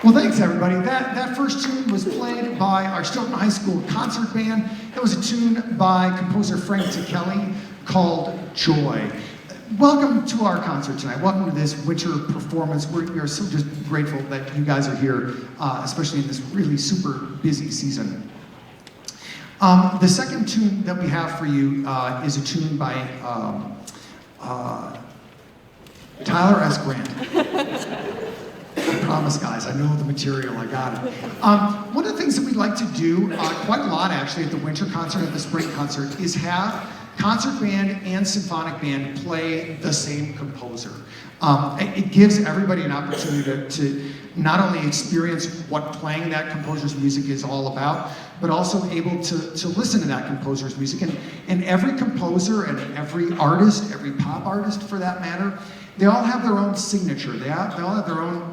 Well, thanks everybody. That first tune was played by our Stoughton High School Concert Band. It was a tune by composer Frank Kelly called Joy. Welcome to our concert tonight. Welcome to this winter performance. We are so just grateful that you guys are here, especially in this really super busy season. The second tune that we have for you is a tune by Tyler S. Grant. I promise, guys, I know the material, I got it. One of the things that we like to do, quite a lot actually, at the winter concert and the spring concert, is have concert band and symphonic band play the same composer. It gives everybody an opportunity to not only experience what playing that composer's music is all about, but also able to listen to that composer's music. And every composer and every artist, every pop artist for that matter, they all have their own signature. They all have their own,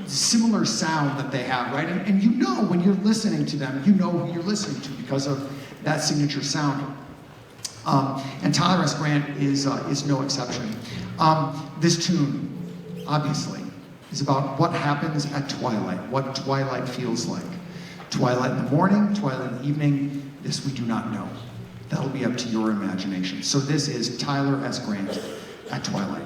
similar sound that they have, right? And you know when you're listening to them, you know who you're listening to because of that signature sound. And Tyler S. Grant is no exception. This tune, obviously, is about what happens at twilight, what twilight feels like. Twilight in the morning, twilight in the evening, this we do not know. That'll be up to your imagination. So this is Tyler S. Grant at Twilight.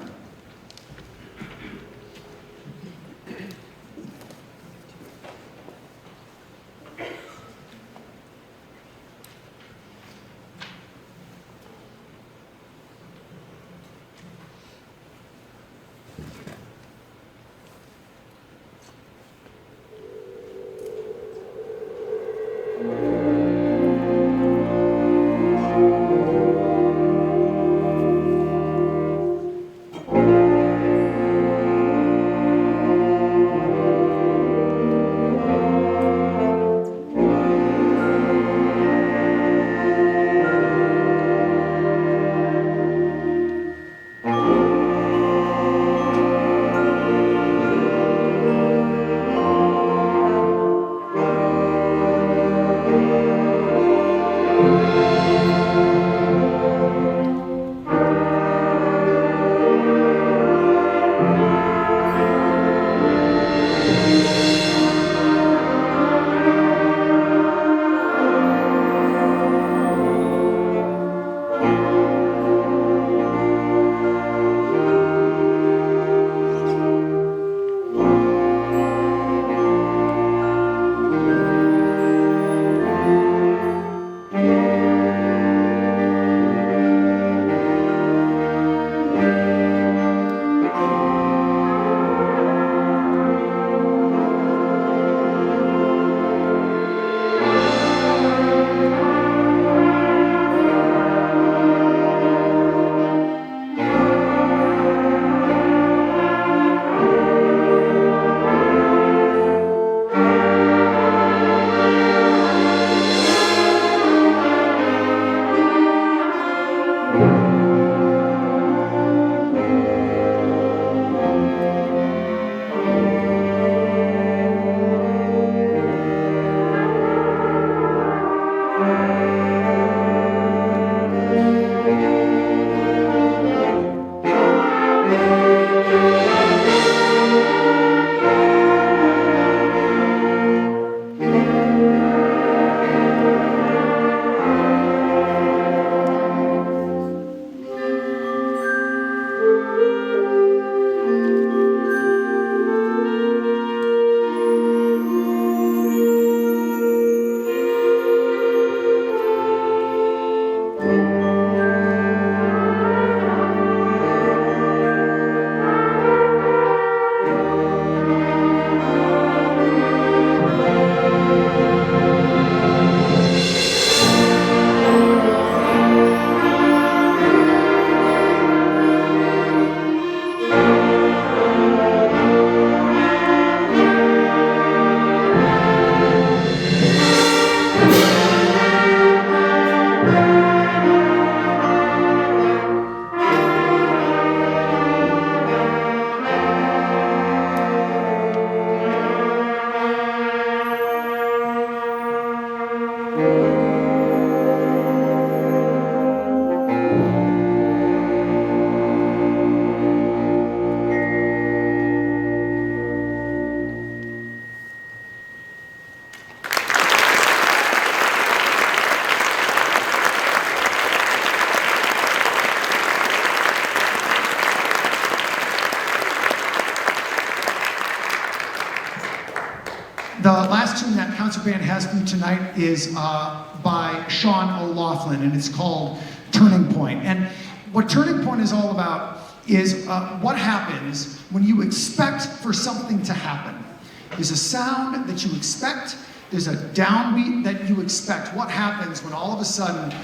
The last tune that concert band has for you tonight is by Sean O'Loughlin, and it's called Turning Point. And what Turning Point is all about is what happens when you expect for something to happen. There's a sound that you expect, there's a downbeat that you expect. What happens when all of a sudden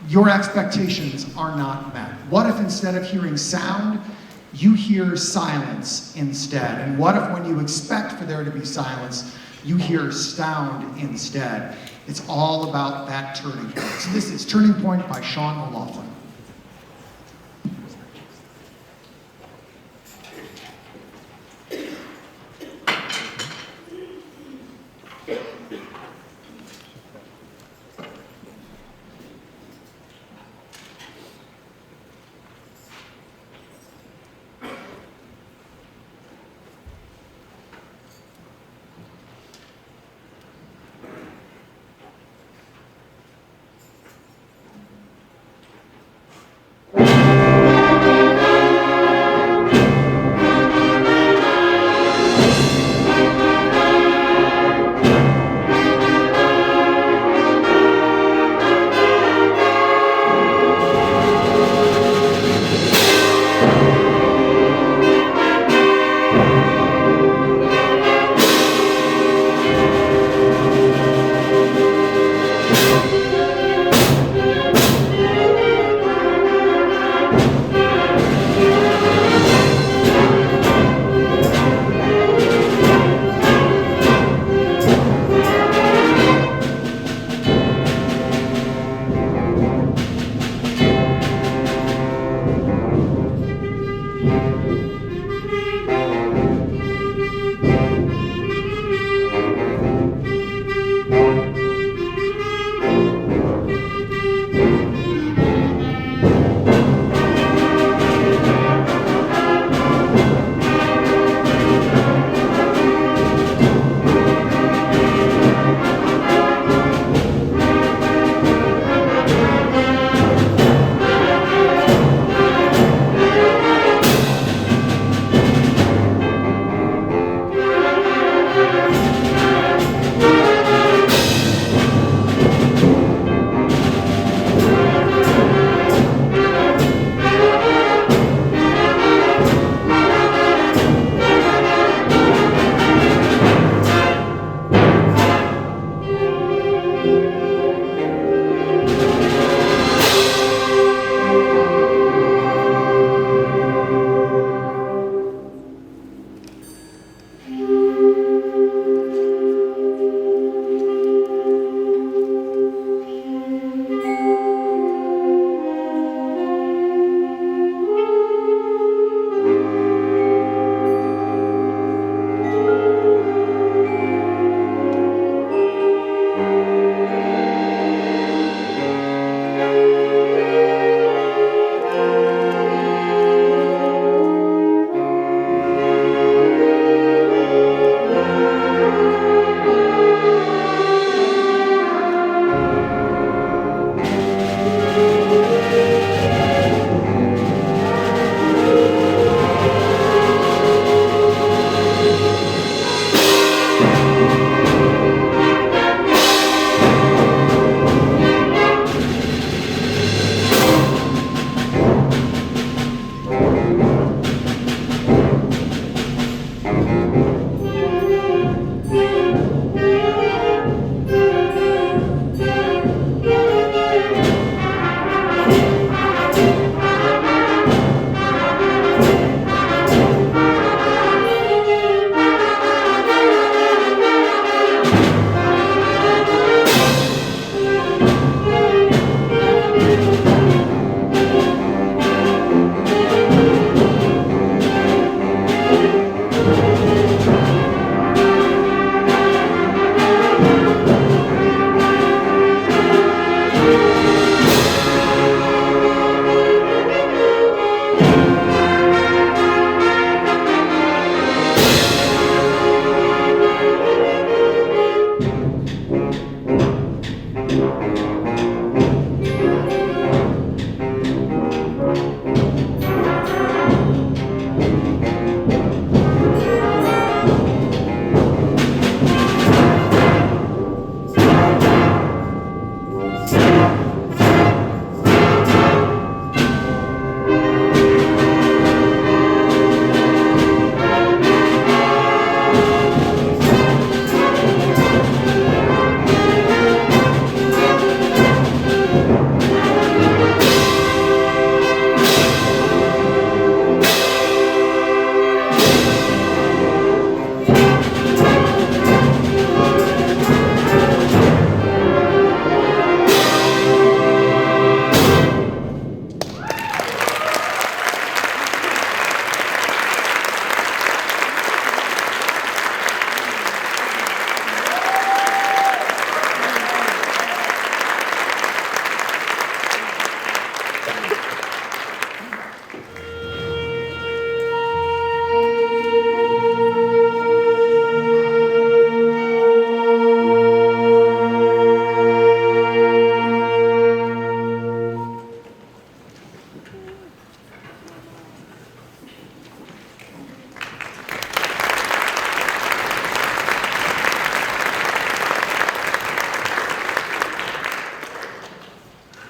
your expectations are not met? What if instead of hearing sound, you hear silence instead? And what if when you expect for there to be silence, you hear sound instead? It's all about that turning point. So this is Turning Point by Sean O'Loughlin.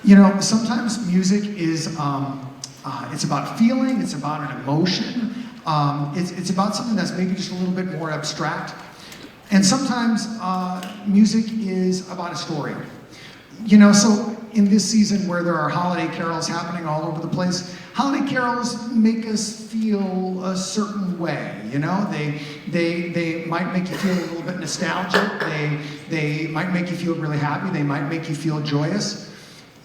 You know, sometimes music is, it's about feeling, it's about an emotion, it's about something that's maybe just a little bit more abstract. And sometimes music is about a story. You know, so in this season where there are holiday carols happening all over the place, holiday carols make us feel a certain way, you know? They might make you feel a little bit nostalgic, they might make you feel really happy, they might make you feel joyous.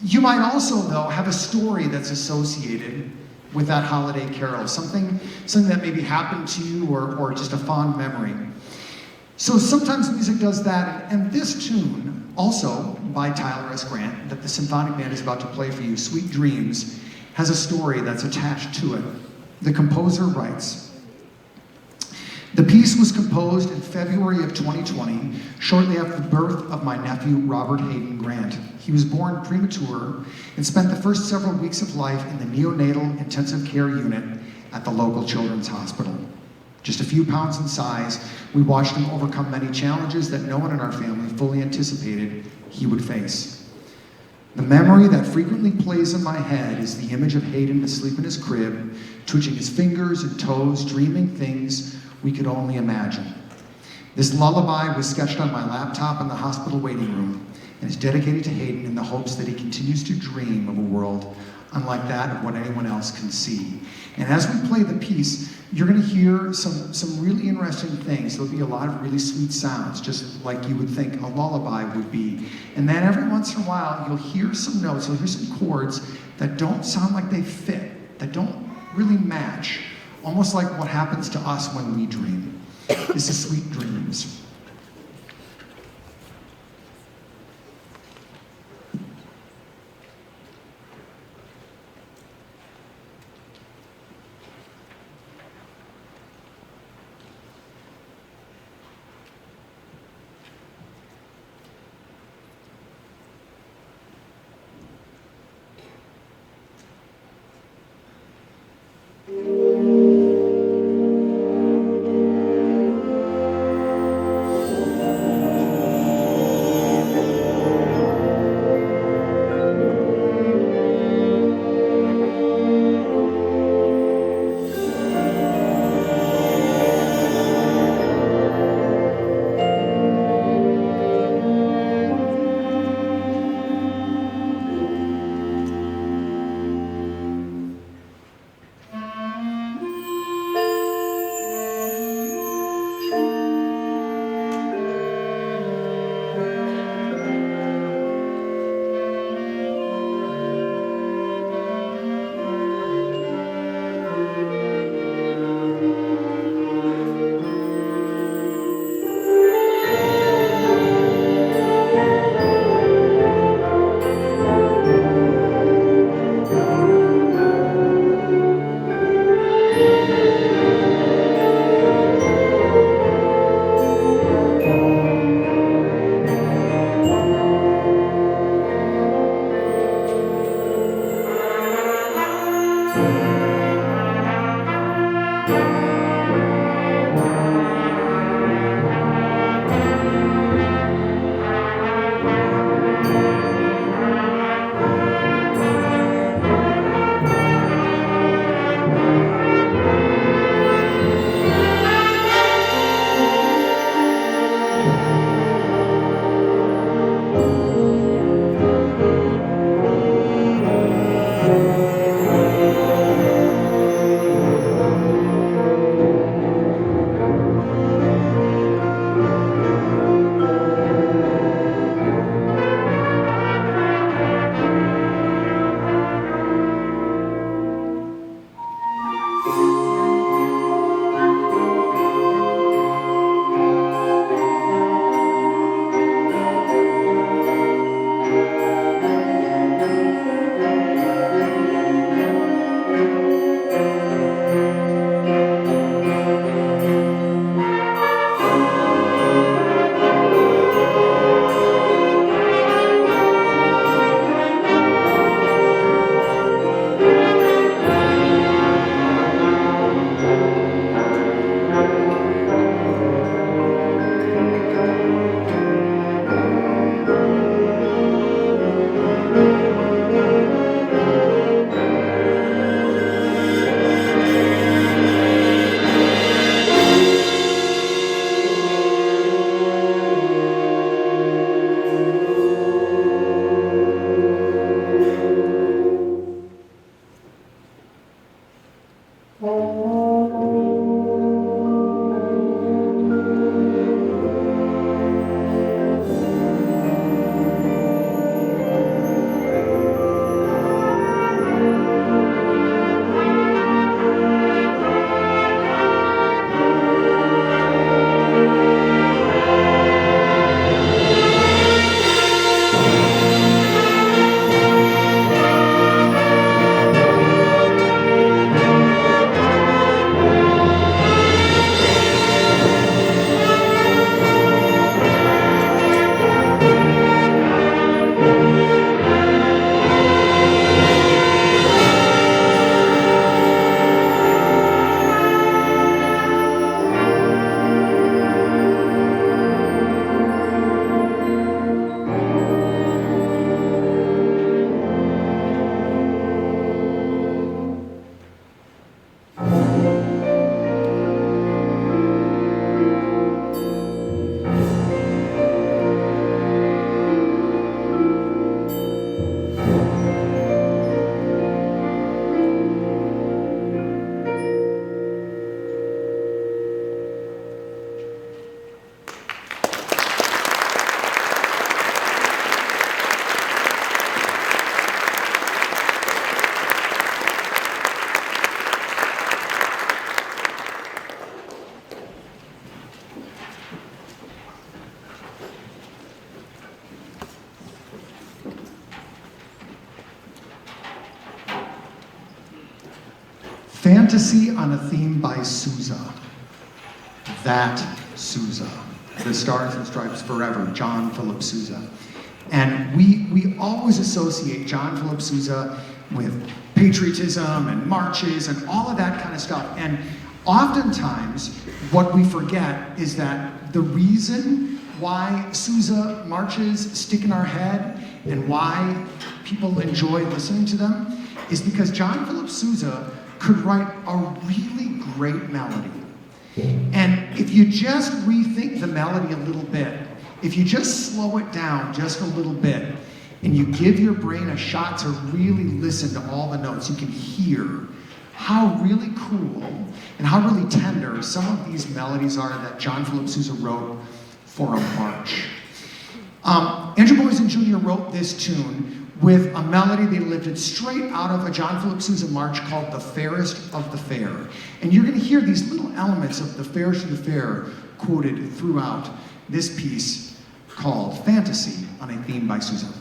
You might also, though, have a story that's associated with that holiday carol, something that maybe happened to you or just a fond memory. So sometimes music does that, and this tune, also by Tyler S. Grant, that the symphonic band is about to play for you, Sweet Dreams, has a story that's attached to it. The composer writes, "The piece was composed in February of 2020, shortly after the birth of my nephew, Robert Hayden Grant. He was born premature and spent the first several weeks of life in the neonatal intensive care unit at the local children's hospital. Just a few pounds in size, we watched him overcome many challenges that no one in our family fully anticipated he would face. The memory that frequently plays in my head is the image of Hayden asleep in his crib, twitching his fingers and toes, dreaming things we could only imagine. This lullaby was sketched on my laptop in the hospital waiting room and is dedicated to Hayden in the hopes that he continues to dream of a world unlike that of what anyone else can see." And as we play the piece, you're going to hear some really interesting things. There'll be a lot of really sweet sounds, just like you would think a lullaby would be. And then every once in a while, you'll hear some notes, you'll hear some chords that don't sound like they fit, that don't really match, almost like what happens to us when we dream. This is Sweet Dreams. Fantasy on a Theme by Sousa. That Sousa. The Stars and Stripes Forever, John Philip Sousa. And we always associate John Philip Sousa with patriotism and marches and all of that kind of stuff. And oftentimes, what we forget is that the reason why Sousa marches stick in our head and why people enjoy listening to them is because John Philip Sousa could write a really great melody. And if you just rethink the melody a little bit, if you just slow it down just a little bit, and you give your brain a shot to really listen to all the notes, you can hear how really cool and how really tender some of these melodies are that John Philip Sousa wrote for a march. Andrew Boysen Jr. wrote this tune with a melody they lifted straight out of a John Philip Sousa march called The Fairest of the Fair. And you're going to hear these little elements of The Fairest of the Fair quoted throughout this piece called Fantasy on a Theme by Sousa.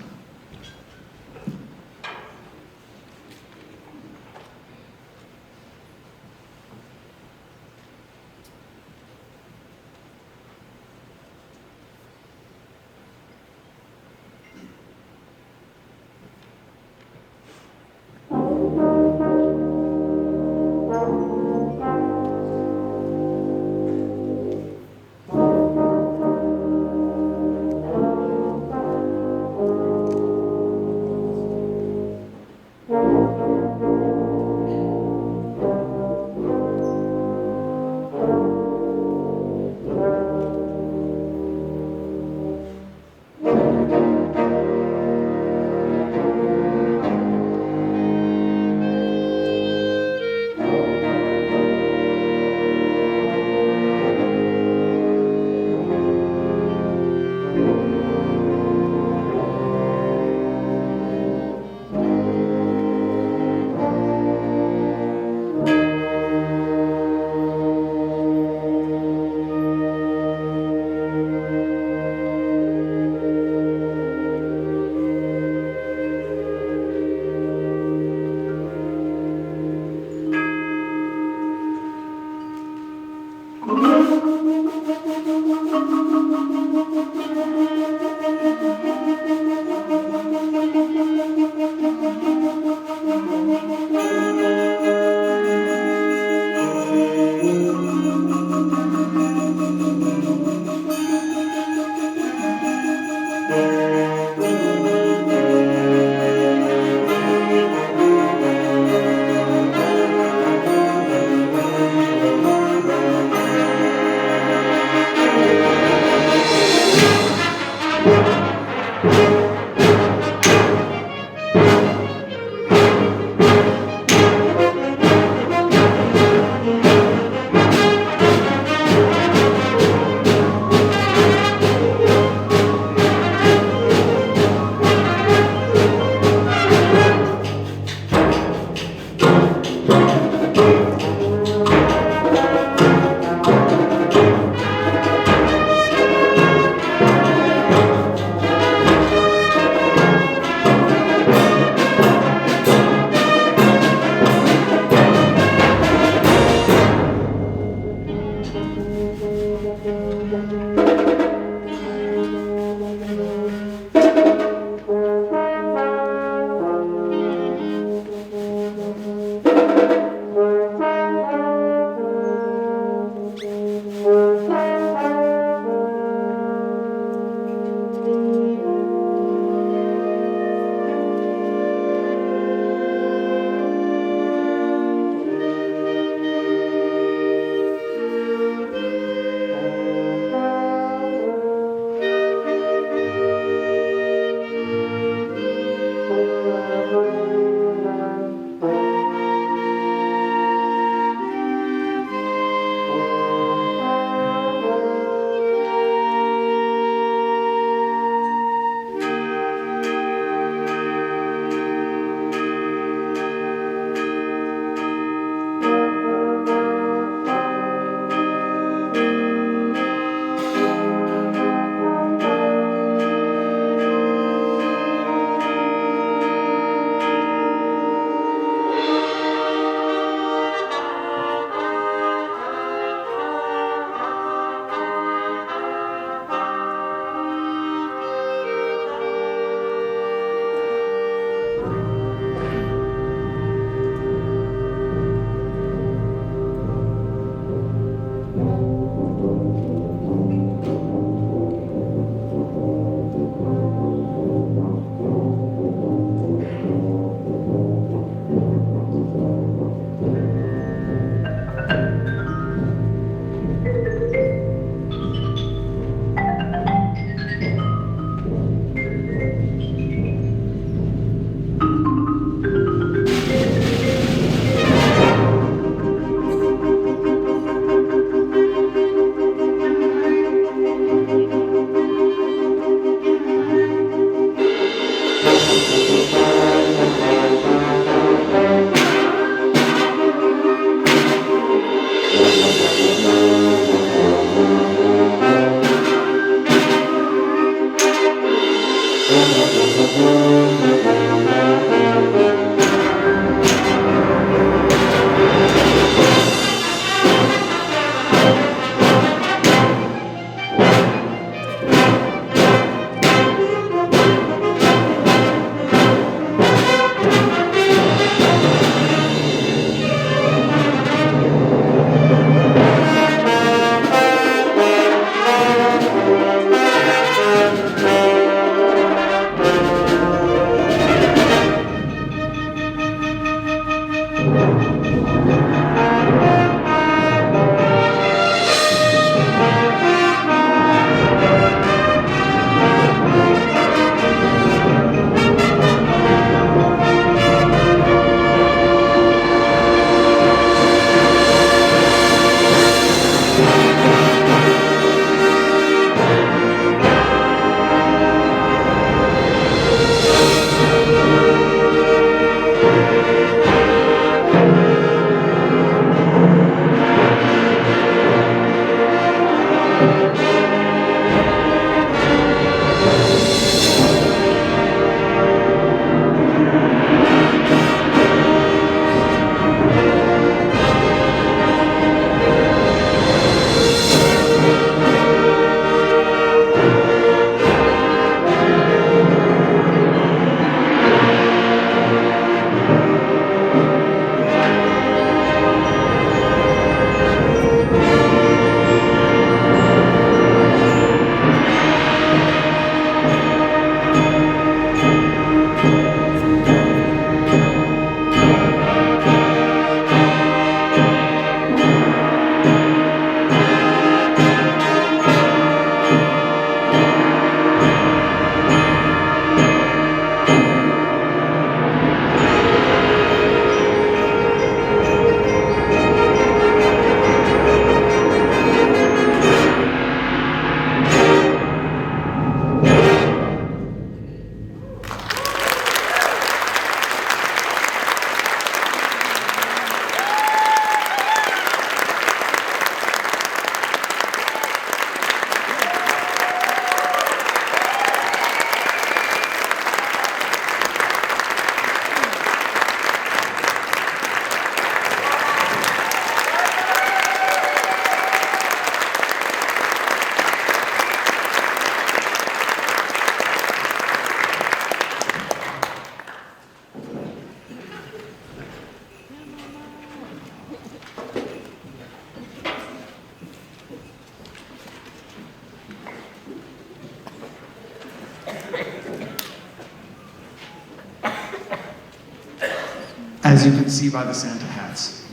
As you can see by the Santa hats,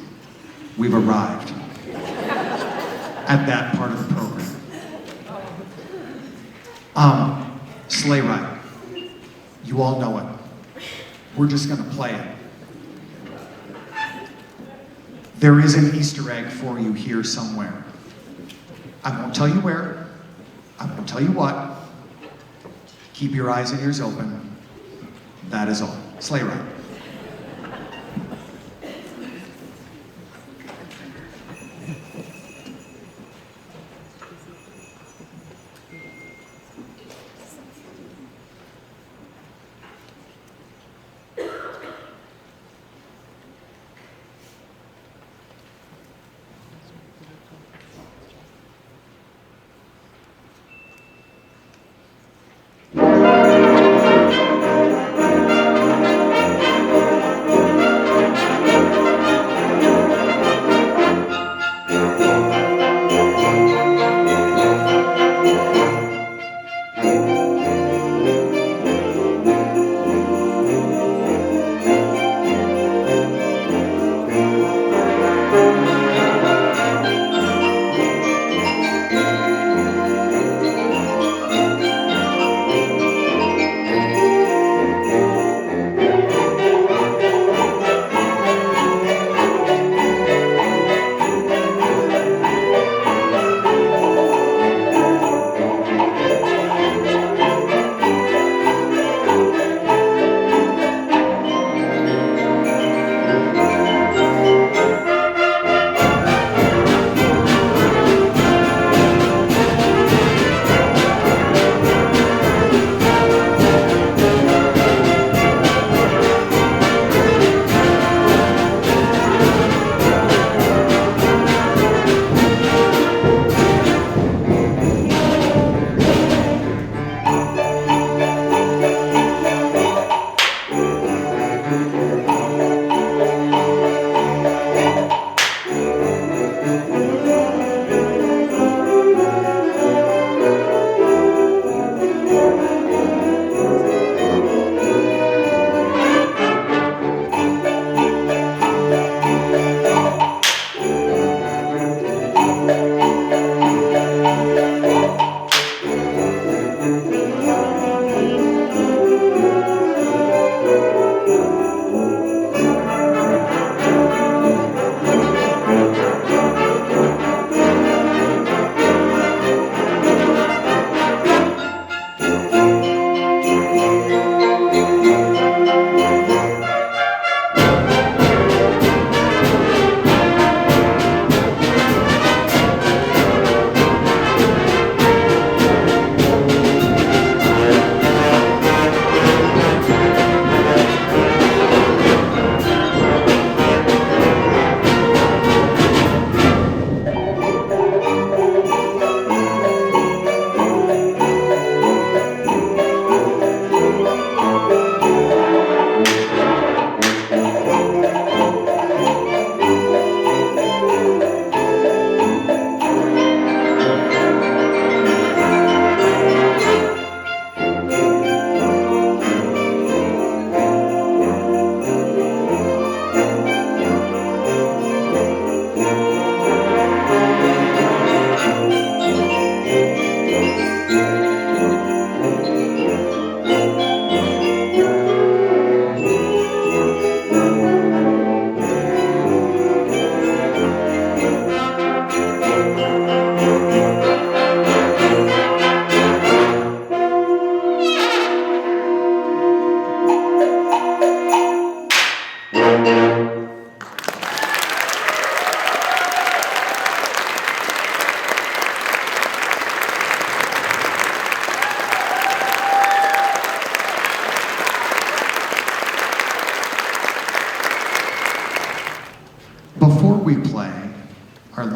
we've arrived at that part of the program. Sleigh ride. You all know it. We're just gonna play it. There is an Easter egg for you here somewhere. I won't tell you where. I won't tell you what. Keep your eyes and ears open. That is all. Sleigh ride.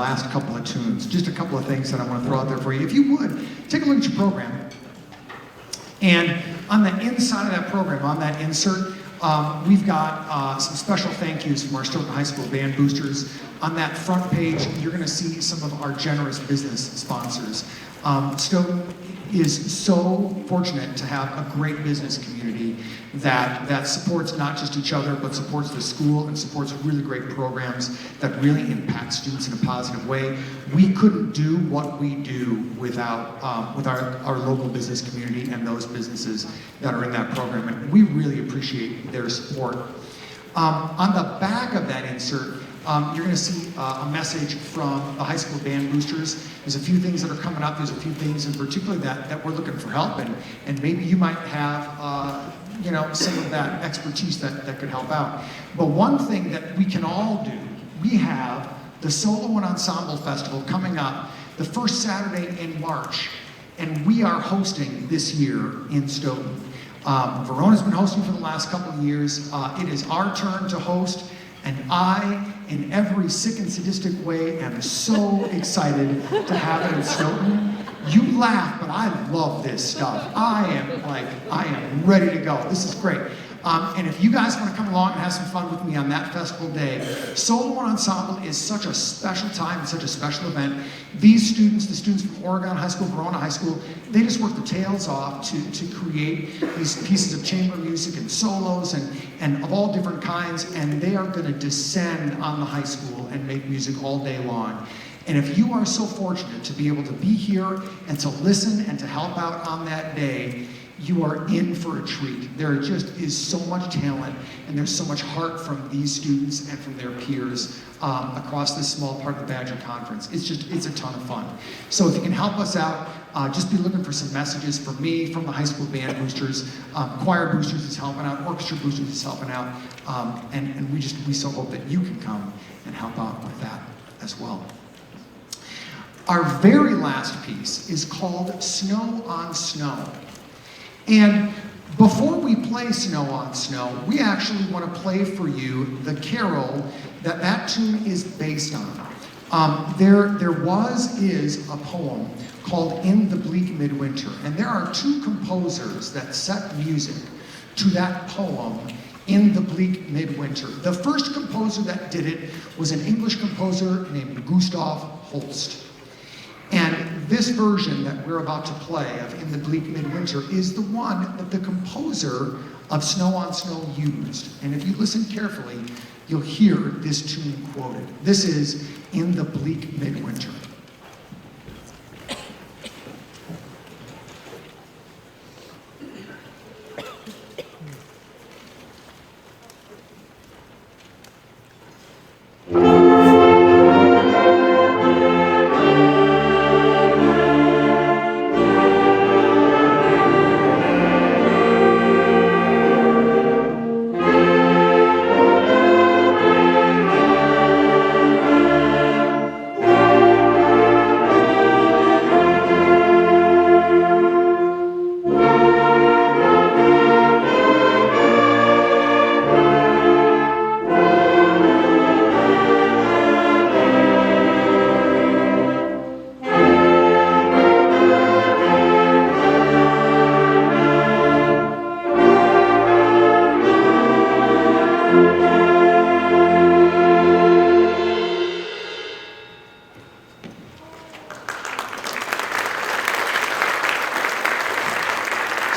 last couple of tunes. Just a couple of things that I want to throw out there for you. If you would, take a look at your program. And on the inside of that program, on that insert, we've got some special thank yous from our Stoughton High School Band boosters. On that front page, you're going to see some of our generous business sponsors. Stoughton is so fortunate to have a great business community that supports not just each other, but supports the school and supports really great programs that really impact students in a positive way. We couldn't do what we do without our local business community and those businesses that are in that program, and we really appreciate their support. On the back of that insert, you're going to see a message from the high school band boosters. There's a few things that are coming up. There's a few things in particular that we're looking for help in, and maybe you might have some of that expertise that could help out. But one thing that we can all do, we have the Solo and Ensemble Festival coming up the first Saturday in March, and we are hosting this year in Stoughton. Verona's been hosting for the last couple of years. It is our turn to host, and I, in every sick and sadistic way, am so excited to have it in Stoughton. You laugh, but I love this stuff. I am ready to go. This is great. And if you guys want to come along and have some fun with me on that festival day, Solo and Ensemble is such a special time and such a special event. These students, the students from Oregon High School, Verona High School, they just work their tails off to create these pieces of chamber music and solos and of all different kinds, and they are going to descend on the high school and make music all day long. And if you are so fortunate to be able to be here and to listen and to help out on that day, you are in for a treat. There just is so much talent and there's so much heart from these students and from their peers across this small part of the Badger Conference. It's a ton of fun. So if you can help us out, just be looking for some messages from me, from the high school band boosters, choir boosters is helping out, orchestra boosters is helping out, and we so hope that you can come and help out with that as well. Our very last piece is called Snow on Snow. And before we play Snow on Snow, we actually want to play for you the carol that tune is based on. There is a poem called In the Bleak Midwinter, and there are two composers that set music to that poem, In the Bleak Midwinter. The first composer that did it was an English composer named Gustav Holst. And this version that we're about to play of In the Bleak Midwinter is the one that the composer of Snow on Snow used. And if you listen carefully, you'll hear this tune quoted. This is In the Bleak Midwinter.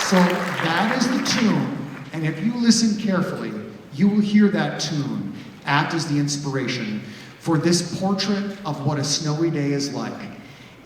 So that is the tune, and if you listen carefully, you will hear that tune act as the inspiration for this portrait of what a snowy day is like.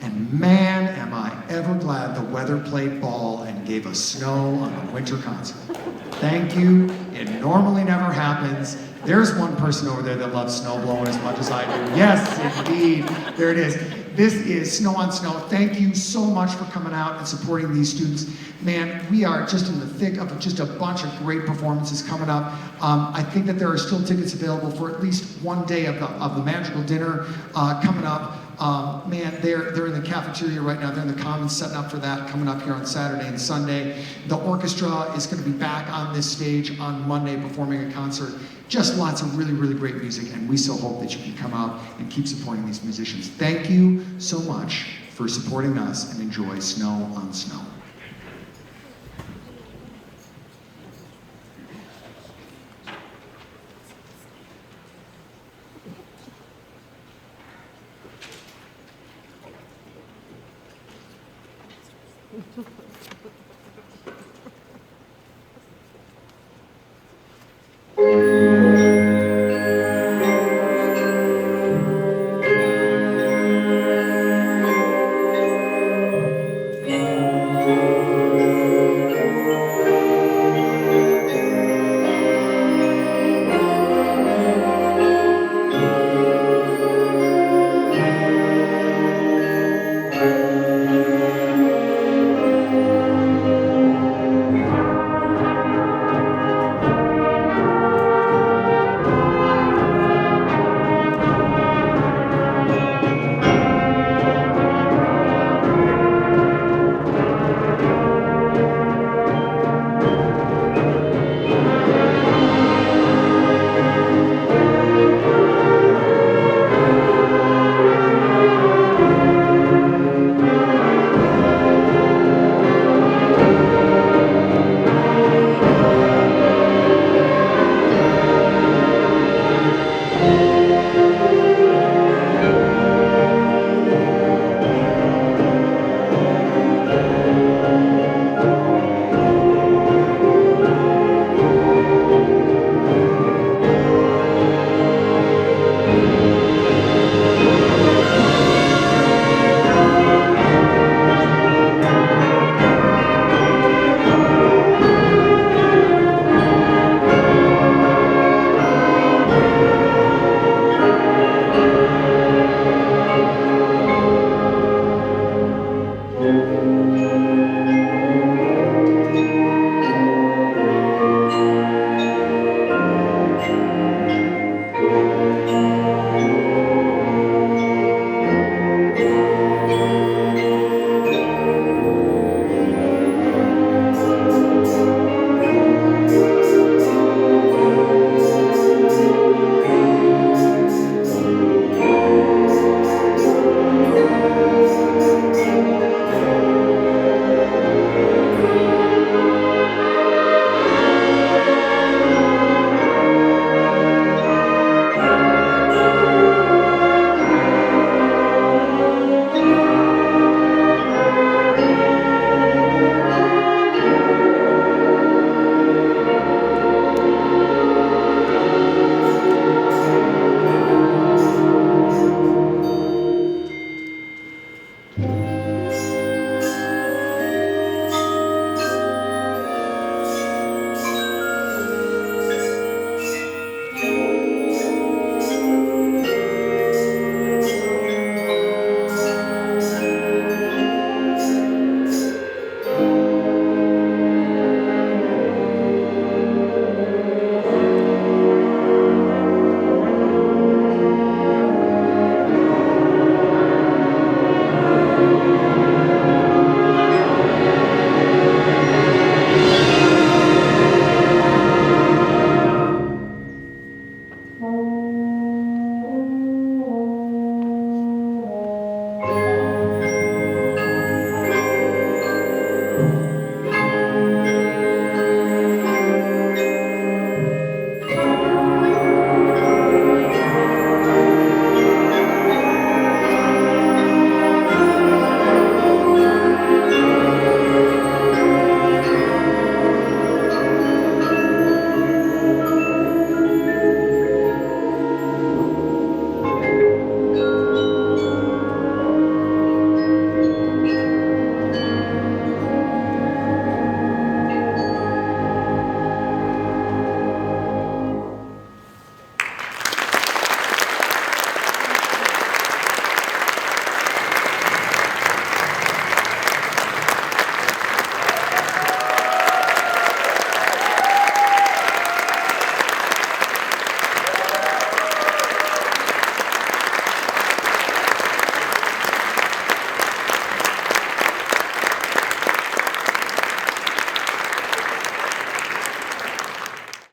And man, am I ever glad the weather played ball and gave us snow on a winter concert. Thank you. It normally never happens. There's one person over there that loves snow blowing as much as I do. Yes, indeed. There it is. This is Snow on Snow. Thank you so much for coming out and supporting these students. Man, we are just in the thick of just a bunch of great performances coming up. I think that there are still tickets available for at least one day of the magical dinner coming up. Man, they're in the cafeteria right now. They're in the Commons setting up for that, coming up here on Saturday and Sunday. The orchestra is going to be back on this stage on Monday performing a concert. Just lots of really, really great music, and we so hope that you can come out and keep supporting these musicians. Thank you so much for supporting us, and enjoy Snow on Snow.